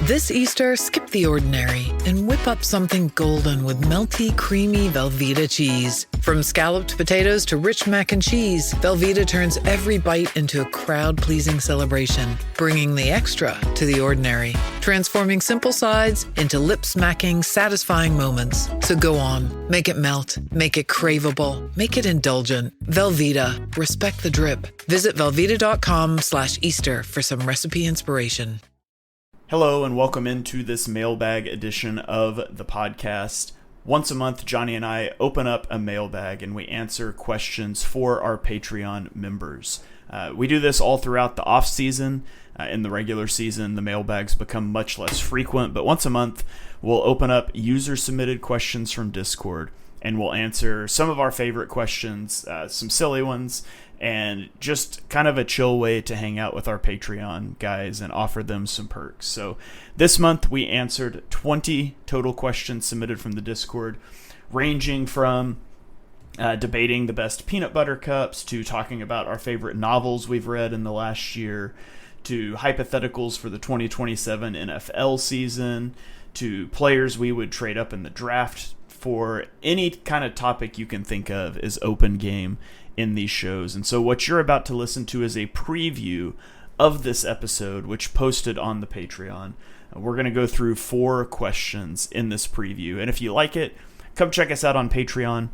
This Easter, skip the ordinary and whip up something golden with melty, creamy Velveeta cheese. From scalloped potatoes to rich mac and cheese, Velveeta turns every bite into a crowd-pleasing celebration, bringing the extra to the ordinary, transforming simple sides into lip-smacking, satisfying moments. So go on, make it melt, make it craveable, make it indulgent. Velveeta, respect the drip. Visit Velveeta.com/Easter for some recipe inspiration. Hello and welcome into this mailbag edition of the podcast. Once a month, Johnny and I open up a mailbag and we answer questions for our Patreon members. We do this all throughout the off season. In the regular season, the mailbags become much less frequent, but once a month, we'll open up user-submitted questions from Discord and we'll answer some of our favorite questions, some silly ones, and just kind of a chill way to hang out with our Patreon guys and offer them some perks. So this month we answered 20 total questions submitted from the Discord, ranging from debating the best peanut butter cups, to talking about our favorite novels we've read in the last year, to hypotheticals for the 2027 NFL season, to players we would trade up in the draft for. Any kind of topic you can think of is open game in these shows. And so what you're about to listen to is a preview of this episode, which posted on the Patreon. We're going to go through 4 questions in this preview. And if you like it, come check us out on Patreon.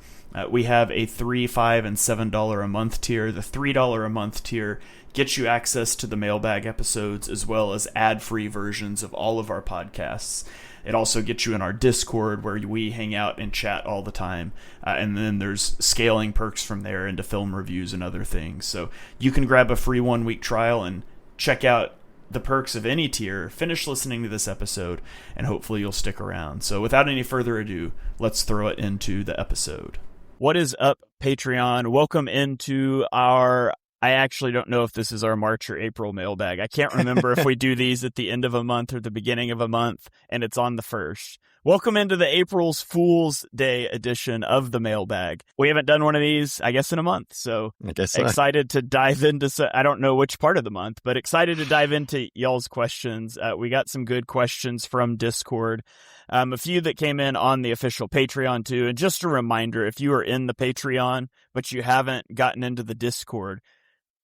We have a $3, $5, and $7 a month tier. The $3 a month tier gets you access to the mailbag episodes as well as ad-free versions of all of our podcasts. It also gets you in our Discord where we hang out and chat all the time. And then there's scaling perks from there into film reviews and other things. So you can grab a free 1-week trial and check out the perks of any tier, finish listening to this episode, and hopefully you'll stick around. So without any further ado, let's throw it into the episode. What is up, Patreon? Welcome into our... I actually don't know if this is our March or April mailbag. I can't remember if we do these at the end of a month or the beginning of a month, and it's on the 1st. Welcome into the April's Fool's Day edition of the mailbag. We haven't done one of these, I guess, in a month, so I guess so. Excited to dive into, I don't know which part of the month, but excited to dive into y'all's questions. We got some good questions from Discord, a few that came in on the official Patreon too, and just a reminder, if you are in the Patreon, but you haven't gotten into the Discord,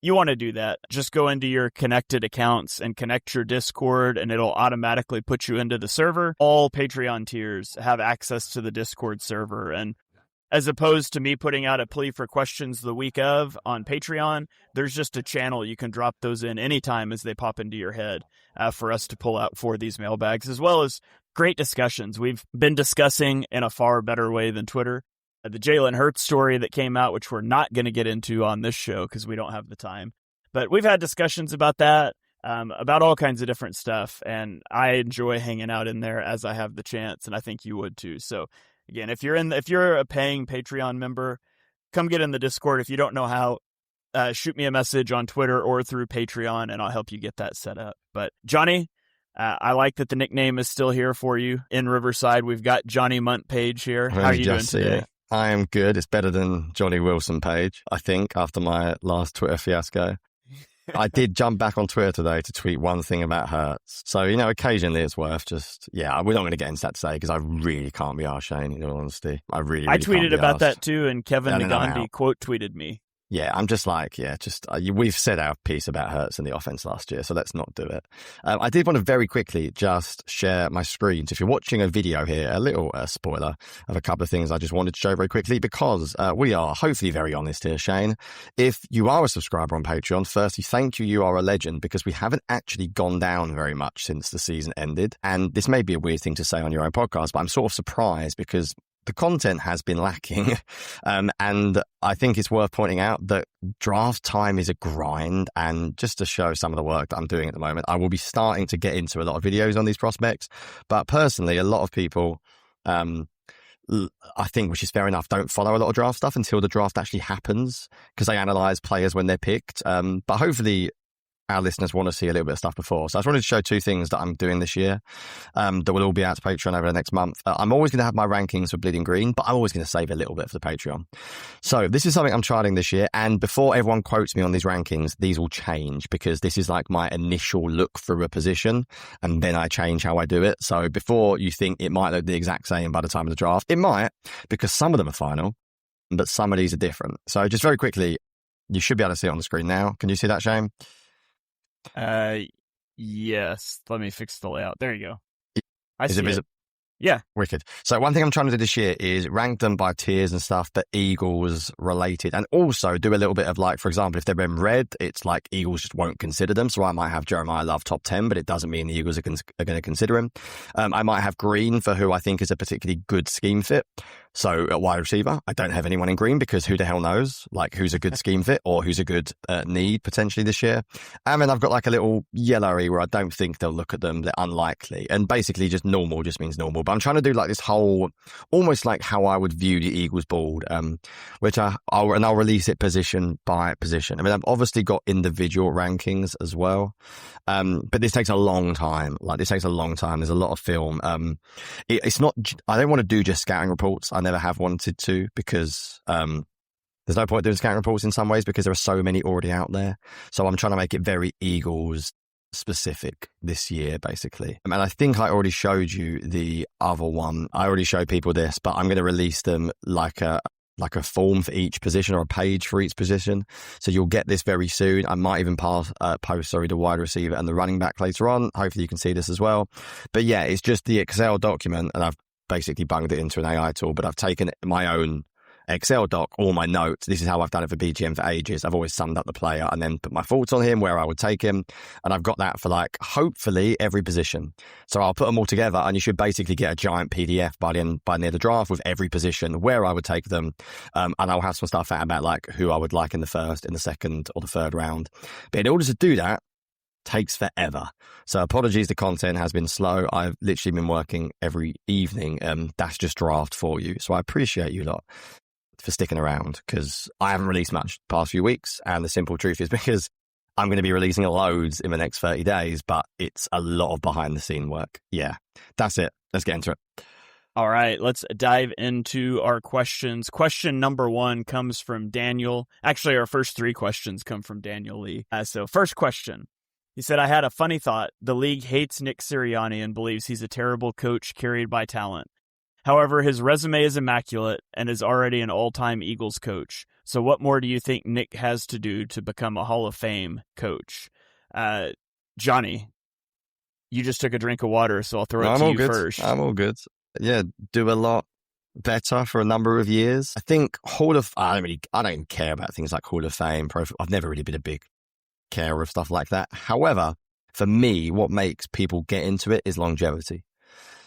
you want to do that. Just go into your connected accounts and connect your Discord, and it'll automatically put you into the server. All Patreon tiers have access to the Discord server. And as opposed to me putting out a plea for questions the week of on Patreon, there's just a channel you can drop those in anytime as they pop into your head for us to pull out for these mailbags, as well as great discussions. We've been discussing in a far better way than Twitter. The Jalen Hurts story that came out, which we're not going to get into on this show because we don't have the time. But we've had discussions about that, about all kinds of different stuff. And I enjoy hanging out in there as I have the chance. And I think you would too. So again, if you're a paying Patreon member, come get in the Discord. If you don't know how, shoot me a message on Twitter or through Patreon and I'll help you get that set up. But Johnny, I like that the nickname is still here for you in Riverside. We've got Johnny Munt Page here. How are you doing today? I am good. It's better than Johnny Wilson Page, I think, after my last Twitter fiasco. I did jump back on Twitter today to tweet one thing about Hurts. So, occasionally it's worth just, we're not going to get into that today because I really can't be arsed, Shane, in all honesty. I tweeted about that too, and Kevin Nagandi quote tweeted me. Yeah, I'm just like, we've said our piece about Hurts in the offense last year, so let's not do it. I did want to very quickly just share my screens. If you're watching a video here, a little spoiler of a couple of things I just wanted to show very quickly, because we are hopefully very honest here, Shane. If you are a subscriber on Patreon, firstly, thank you. You are a legend, because we haven't actually gone down very much since the season ended. And this may be a weird thing to say on your own podcast, but I'm sort of surprised because the content has been lacking. And I think it's worth pointing out that draft time is a grind. And just to show some of the work that I'm doing at the moment, I will be starting to get into a lot of videos on these prospects. But personally, a lot of people, I think, which is fair enough, don't follow a lot of draft stuff until the draft actually happens because they analyze players when they're picked. But hopefully our listeners want to see a little bit of stuff before. So I just wanted to show two things that I'm doing this year that will all be out to Patreon over the next month. I'm always going to have my rankings for Bleeding Green, but I'm always going to save a little bit for the Patreon. So this is something I'm trialing this year. And before everyone quotes me on these rankings, these will change because this is like my initial look through a position and then I change how I do it. So before you think it might look the exact same by the time of the draft, it might, because some of them are final, but some of these are different. So just very quickly, you should be able to see it on the screen now. Can you see that, Shane? Yes. Let me fix the layout. There you go. I Is see it it. visible? Yeah. Wicked. So one thing I'm trying to do this year is rank them by tiers and stuff, but Eagles related, and also do a little bit of like, for example, if they're in red, it's like Eagles just won't consider them. So I might have Jeremiah Love top 10, but it doesn't mean the Eagles are going to consider him. I might have green for who I think is a particularly good scheme fit. So at wide receiver, I don't have anyone in green because who the hell knows, like who's a good scheme fit or who's a good need potentially this year. And then I've got like a little yellowy where I don't think they'll look at them. They're unlikely. And basically just normal just means normal. But I'm trying to do like this whole, almost like how I would view the Eagles board, which I'll release it position by position. I mean, I've obviously got individual rankings as well. But this takes a long time. There's a lot of film. It's not, I don't want to do just scouting reports. I never have wanted to because there's no point doing scouting reports in some ways because there are so many already out there. So I'm trying to make it very Eagles specific this year, basically. And I think I already showed you the other one. I already showed people this, but I'm going to release them like a form for each position or a page for each position. So you'll get this very soon. I might even post the wide receiver and the running back later on. Hopefully you can see this as well. But yeah, it's just the Excel document and I've basically bunged it into an AI tool, but I've taken my own Excel doc, all my notes. This is how I've done it for BGM for ages. I've always summed up the player and then put my thoughts on him, where I would take him. And I've got that for like, hopefully every position. So I'll put them all together and you should basically get a giant PDF by near the draft with every position, where I would take them. And I'll have some stuff out about like who I would like in the first, in the second or the third round. But in order to do that, takes forever. So apologies, the content has been slow. I've literally been working every evening. That's just draft for you. So I appreciate you lot for sticking around because I haven't released much the past few weeks. And the simple truth is because I'm going to be releasing loads in the next 30 days, but it's a lot of behind the scene work. Yeah, that's it. Let's get into it. All right, let's dive into our questions. Question number 1 comes from Daniel. Actually, our first 3 questions come from Daniel Lee. So first question. He said, I had a funny thought. The league hates Nick Sirianni and believes he's a terrible coach carried by talent. However, his resume is immaculate and is already an all-time Eagles coach. So what more do you think Nick has to do to become a Hall of Fame coach? Johnny, you just took a drink of water, so I'll throw it to you first. I'm all good. Yeah, do a lot better for a number of years. I think I don't even care about things like Hall of Fame, I've never really been a big care of stuff like that. However, for me, what makes people get into it is longevity.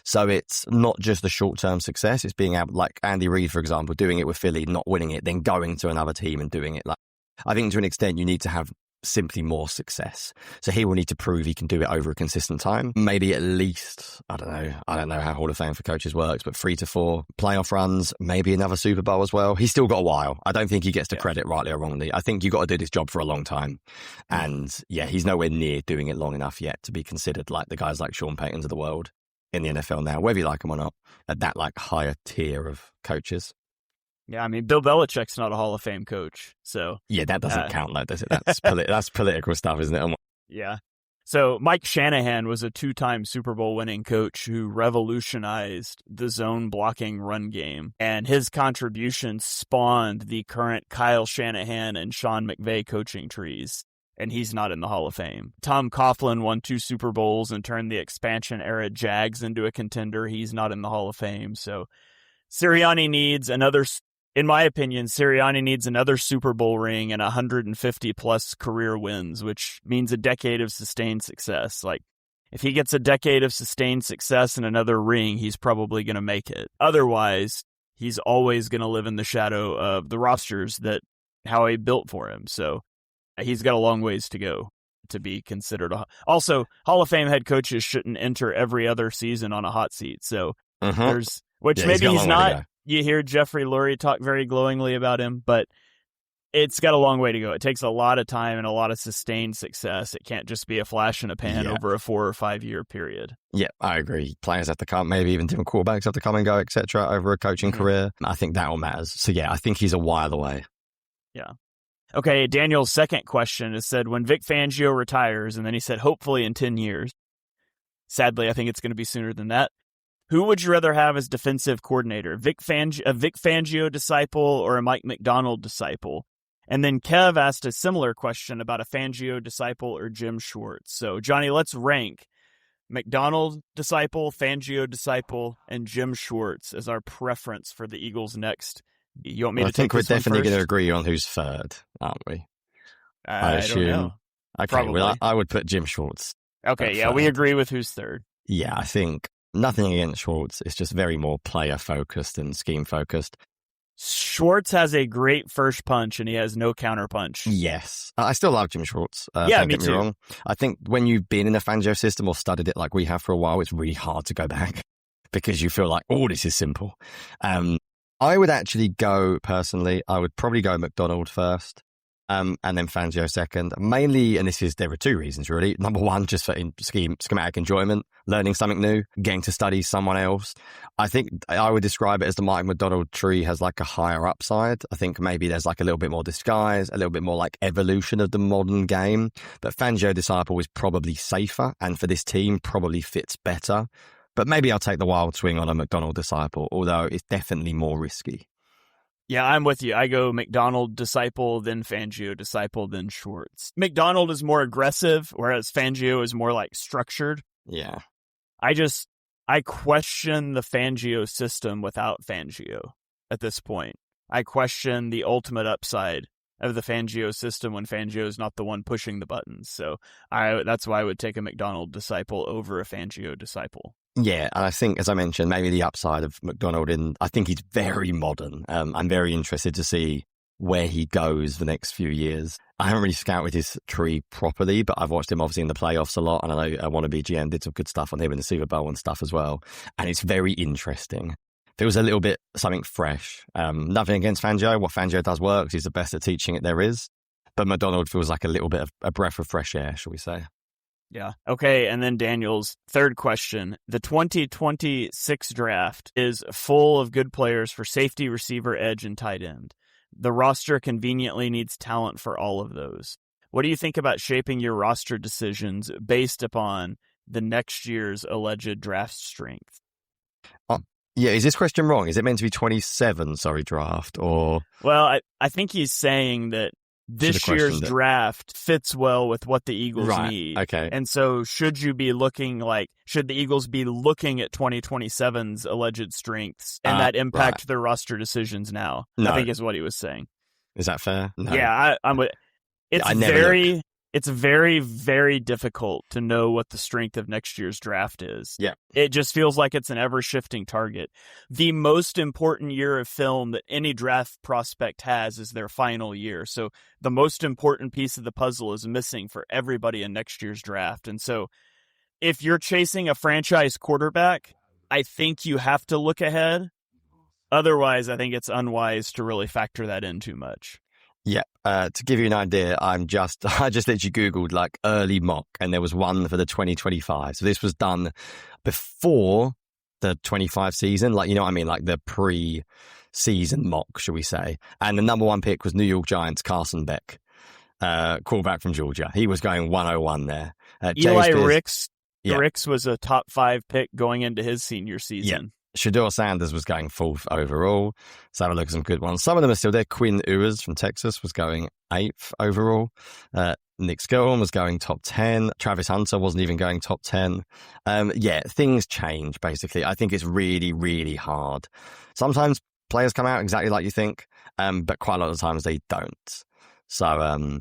So it's not just the short-term success, it's being able, like Andy Reid, for example, doing it with Philly, not winning it, then going to another team and doing it. Like, I think to an extent you need to have simply more success. So he will need to prove he can do it over a consistent time. Maybe at least, I don't know how Hall of Fame for coaches works, but 3 to 4 playoff runs, maybe another Super Bowl as well. He's still got a while. I don't think he gets the credit rightly or wrongly. I think you got to do this job for a long time. And yeah, he's nowhere near doing it long enough yet to be considered like the guys like Sean Payton's of the world in the NFL now, whether you like him or not, at that like higher tier of coaches. Yeah, I mean, Bill Belichick's not a Hall of Fame coach, so... Yeah, that doesn't count, though, does it? That's, that's political stuff, isn't it? Yeah. So Mike Shanahan was a 2-time Super Bowl winning coach who revolutionized the zone blocking run game, and his contributions spawned the current Kyle Shanahan and Sean McVay coaching trees, and he's not in the Hall of Fame. Tom Coughlin won 2 Super Bowls and turned the expansion-era Jags into a contender. He's not in the Hall of Fame, so Sirianni needs another... In my opinion, Sirianni needs another Super Bowl ring and 150-plus career wins, which means a decade of sustained success. Like, if he gets a decade of sustained success and another ring, he's probably going to make it. Otherwise, he's always going to live in the shadow of the rosters that Howie built for him. So he's got a long ways to go to be considered. Also, Hall of Fame head coaches shouldn't enter every other season on a hot seat. So maybe he's not. You hear Jeffrey Lurie talk very glowingly about him, but it's got a long way to go. It takes a lot of time and a lot of sustained success. It can't just be a flash in a pan over a 4 or 5 year period. Yeah, I agree. Players have to come, maybe even different quarterbacks have to come and go, etc. over a coaching career. I think that all matters. So yeah, I think he's a while away. Yeah. Okay, Daniel's second question is said, when Vic Fangio retires, and then he said, hopefully in 10 years. Sadly, I think it's going to be sooner than that. Who would you rather have as defensive coordinator, a Vic Fangio disciple or a Mike Macdonald disciple? And then Kev asked a similar question about a Fangio disciple or Jim Schwartz. So, Johnny, let's rank Macdonald disciple, Fangio disciple, and Jim Schwartz as our preference for the Eagles next. You want me to take this one first? I think we're definitely going to agree on who's third, aren't we? I assume. Don't know. Okay, Probably. Well, I would put Jim Schwartz. Okay, yeah, we agree with who's third. Yeah, I think nothing against Schwartz. It's just very more player-focused and scheme-focused. Schwartz has a great first punch, and he has no counter punch. Yes. I still love Jim Schwartz. Yeah, don't me get me too. wrong. I think when you've been in a Fangio system or studied it like we have for a while, it's really hard to go back because you feel like, oh, this is simple. I would actually go, personally, I would probably go McDonald first. And then Fangio second, mainly, and there are two reasons really. Number one, just for schematic enjoyment, learning something new, getting to study someone else. I think I would describe it as the Mike Macdonald tree has like a higher upside. I think maybe there's like a little bit more disguise, a little bit more like evolution of the modern game. But Fangio disciple is probably safer, and for this team probably fits better. But maybe I'll take the wild swing on a Macdonald disciple, although it's definitely more risky. Yeah, I'm with you. I go Macdonald disciple, then Fangio disciple, then Schwartz. Macdonald is more aggressive, whereas Fangio is more like structured. Yeah. I question the Fangio system without Fangio at this point. I question the ultimate upside of the Fangio system when Fangio is not the one pushing the buttons. So that's why I would take a Macdonald disciple over a Fangio disciple. Yeah, and I think, as I mentioned, maybe the upside of Macdonald I think he's very modern. I'm very interested to see where he goes the next few years. I haven't really scouted his tree properly, but I've watched him obviously in the playoffs a lot, and I know Wannabe GM did some good stuff on him in the Super Bowl and stuff as well. And it's very interesting. Feels a little bit something fresh. Nothing against Fangio. What Fangio does works. He's the best at teaching it there is. But Macdonald feels like a little bit of a breath of fresh air, shall we say. Yeah. Okay, and then Daniel's third question. The 2026 draft is full of good players for safety, receiver, edge, and tight end. The roster conveniently needs talent for all of those. What do you think about shaping your roster decisions based upon the next year's alleged draft strength? Yeah, is this question wrong? Is it meant to be 27, draft, or? Well, I think he's saying that this year's draft fits well with what the Eagles need. Okay. And so should the Eagles be looking at 2027's alleged strengths and that impact their roster decisions now? No. I think is what he was saying. Is that fair? No. Yeah, I'm with. It's very, very difficult to know what the strength of next year's draft is. Yeah. It just feels like it's an ever-shifting target. The most important year of film that any draft prospect has is their final year. So the most important piece of the puzzle is missing for everybody in next year's draft. And so if you're chasing a franchise quarterback, I think you have to look ahead. Otherwise, I think it's unwise to really factor that in too much. Yeah, to give you an idea, I just literally Googled like early mock, and there was one for the 2025. So this was done before the 25 season, like, you know what I mean? Like the pre-season mock, shall we say. And the number one pick was New York Giants, Carson Beck, quarterback from Georgia. He was going 101 there. Eli Ricks was a top 5 pick going into his senior season. Yeah. Shador Sanders was going 4th overall. So have a look at some good ones. Some of them are still there. Quinn Ewers from Texas was going 8th overall. Nick Skellhorn was going top 10. Travis Hunter wasn't even going top 10. Things change, basically. I think it's really, really hard. Sometimes players come out exactly like you think, but quite a lot of times they don't. So,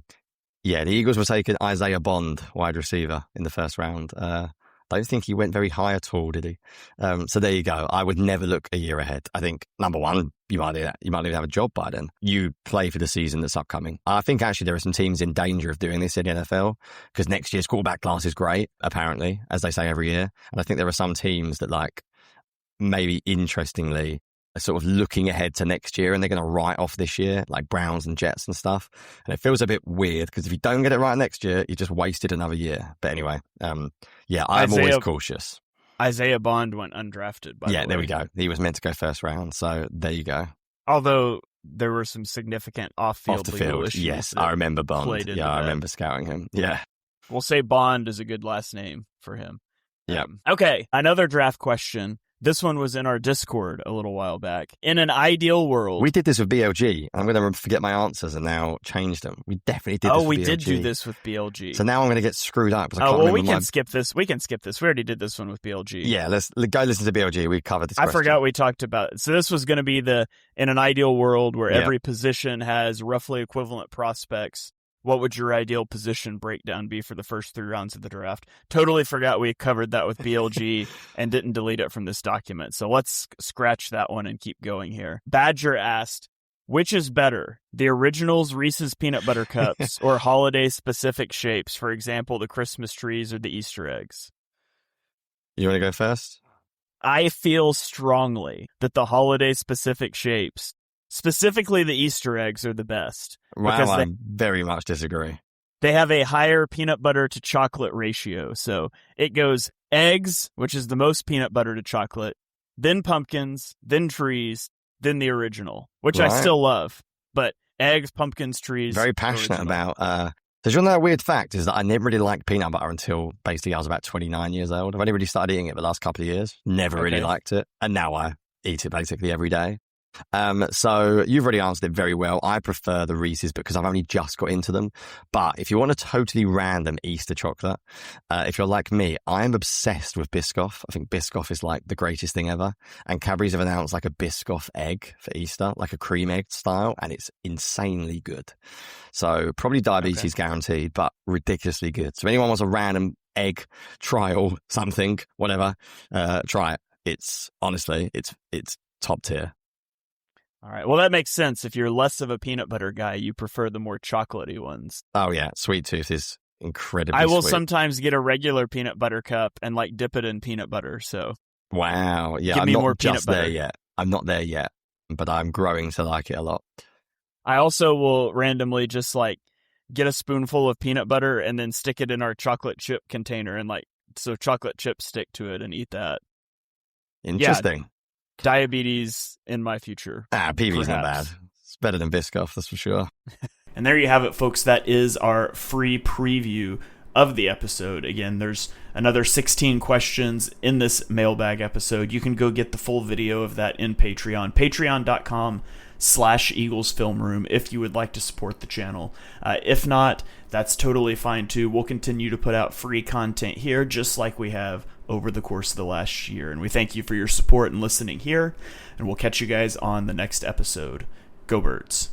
the Eagles were taking Isaiah Bond, wide receiver, in the first round. I don't think he went very high at all, did he? So there you go. I would never look a year ahead. I think, number one, you might do that. You might even have a job by then. You play for the season that's upcoming. I think actually there are some teams in danger of doing this in the NFL because next year's quarterback class is great, apparently, as they say every year. And I think there are some teams that, like, maybe interestingly, sort of looking ahead to next year and they're going to write off this year, like Browns and Jets and stuff. And it feels a bit weird because if you don't get it right next year, you just wasted another year. But anyway, I'm always cautious. Isaiah Bond went undrafted, by the way. Yeah, there we go. He was meant to go first round, so there you go. Although there were some significant off-field legal issues. Yes, I remember Bond. Yeah, I remember scouting him. Yeah. We'll say Bond is a good last name for him. Yeah. Okay, another draft question. This one was in our Discord a little while back. In an ideal world... We did this with BLG. I'm going to forget my answers and now change them. We definitely did this with BLG. Oh, we did do this with BLG. So now I'm going to get screwed up. We can skip this. We can skip this. We already did this one with BLG. Yeah, let's go listen to BLG. We covered this I forgot we talked about it. So this was going to be in an ideal world where every position has roughly equivalent prospects. What would your ideal position breakdown be for the first 3 rounds of the draft? Totally forgot we covered that with BLG and didn't delete it from this document. So let's scratch that one and keep going here. Badger asked, which is better, the originals Reese's Peanut Butter Cups or holiday-specific shapes? For example, the Christmas trees or the Easter eggs. You want to go first? I feel strongly that the holiday-specific shapes, specifically the Easter eggs, are the best. Wow, I very much disagree. They have a higher peanut butter to chocolate ratio. So it goes eggs, which is the most peanut butter to chocolate, then pumpkins, then trees, then the original, which I still love. But eggs, pumpkins, trees. Very passionate about. So you know that weird fact is that I never really liked peanut butter until basically I was about 29 years old. I've only really started eating it the last couple of years. Never really liked it. And now I eat it basically every day. So you've already answered it very well. I prefer the Reese's because I've only just got into them. But if you want a totally random Easter chocolate, if you're like me, I'm obsessed with Biscoff. I think Biscoff is like the greatest thing ever. And Cadbury's have announced like a Biscoff egg for Easter, like a cream egg style, and it's insanely good. So probably diabetes guaranteed, but ridiculously good. So if anyone wants a random egg trial, something, whatever, try it. It's honestly, it's top tier. All right. Well, that makes sense. If you're less of a peanut butter guy, you prefer the more chocolatey ones. Oh, yeah. Sweet Tooth is incredibly I will sweet. Sometimes get a regular peanut butter cup and like dip it in peanut butter. So wow. Yeah, give me I'm more not peanut just butter. there yet. I'm not there yet, but I'm growing to like it a lot. I also will randomly just like get a spoonful of peanut butter and then stick it in our chocolate chip container and like so chocolate chips stick to it and eat that. Interesting. Yeah. Diabetes in my future. PB's not bad. It's better than Biscoff, that's for sure. And there you have it, folks. That is our free preview of the episode. Again, there's another 16 questions in this mailbag episode. You can go get the full video of that in Patreon. Patreon.com/Eagles Film Room if you would like to support the channel. If not, that's totally fine too. We'll continue to put out free content here just like we have over the course of the last year. And we thank you for your support and listening here. And we'll catch you guys on the next episode. Go Birds.